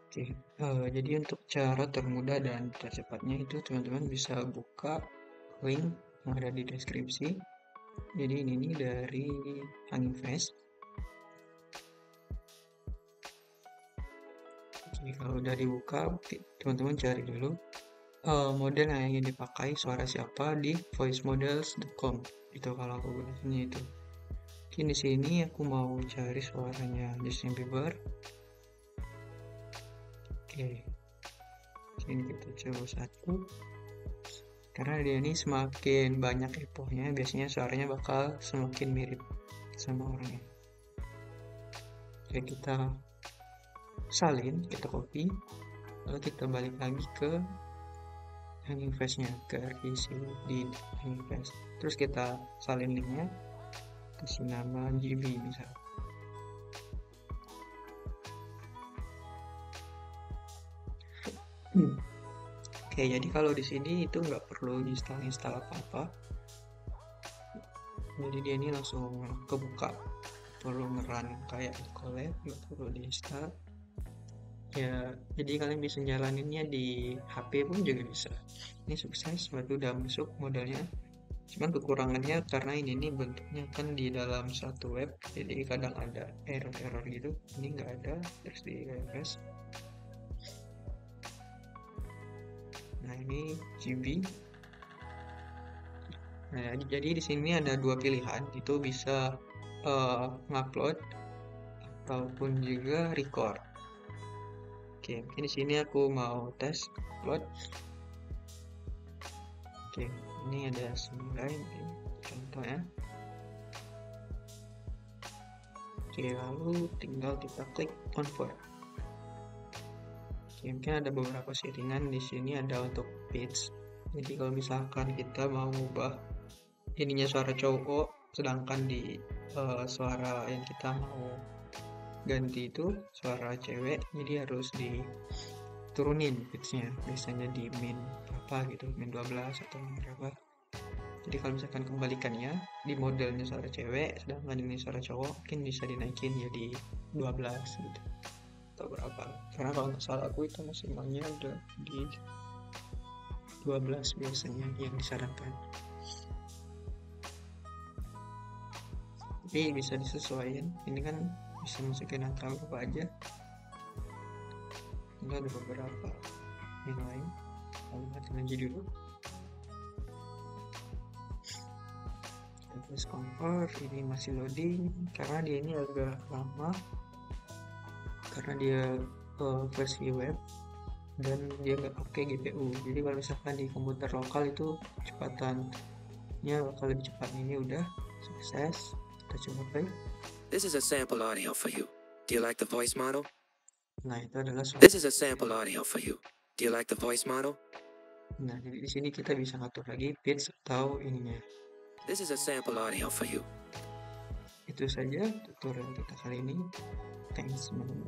Oke, jadi untuk cara termudah dan tercepatnya itu teman-teman bisa buka link yang ada di deskripsi. Jadi ini nih dari Hugging Face. Oke, kalau udah dibuka, teman-teman cari dulu model yang ingin dipakai suara siapa di voicemodels.com. Itu kalau aku gunakannya itu. Oke, di sini aku mau cari suaranya Justin Bieber. Oke, sini kita coba satu. Karena dia ini semakin banyak epohnya, biasanya suaranya bakal semakin mirip sama orangnya. Oke, kita salin, kita copy, lalu kita balik lagi ke Hugging Face-nya, ke isi di Hugging Face. Terus kita salin linknya, kasih nama GB misal. Oke, jadi kalau di sini itu nggak perlu install apa-apa. Jadi dia ini langsung kebuka, perlu ngeran kayak di collab, nggak perlu diinstal. Ya, jadi kalian bisa jalaninnya di HP pun juga bisa. Ini sukses, berarti udah masuk modelnya. Cuman kekurangannya karena ini nih bentuknya kan di dalam satu web, jadi kadang ada error-error gitu. Ini nggak ada, terus di iOS. Nah ini GB. Nah jadi di sini ada dua pilihan, itu bisa ngupload ataupun juga record. Oke, mungkin di sini aku mau tes upload. Oke, ini ada 9 contohnya. Oke, lalu tinggal kita klik convert. Oke, mungkin ada beberapa settingan di sini, ada untuk pitch. Jadi kalau misalkan kita mau ubah ininya suara cowok, sedangkan di suara yang kita mau ganti itu suara cewek, jadi harus diturunin pitchnya, biasanya di min berapa gitu, min 12 atau min berapa. Jadi kalau misalkan kembalikannya di modelnya suara cewek, sedangkan ini suara cowok, mungkin bisa dinaikin jadi 12 gitu atau berapa. Karena kalau nggak salah aku itu maksimalnya udah di 12 biasanya yang disarankan. Tapi bisa disesuaikan, ini kan bisa masukin angka berapa aja. Ini ada beberapa yang lain, lalu matiin aja dulu. Terus convert, ini masih loading karena dia ini agak lama karena dia versi web dan dia nggak pakai GPU. Jadi kalau misalkan di komputer lokal itu kecepatannya bakal lebih cepat. Ini udah sukses, kita coba play. This is a sample audio for you. Do you like the voice model? Nah itu adalah This is a sample audio for you. Do you like the voice model? Nah jadi di sini kita bisa ngatur lagi pitch atau ininya. This is a sample audio for you. Itu saja tutorial kita kali ini. Thanks teman-teman.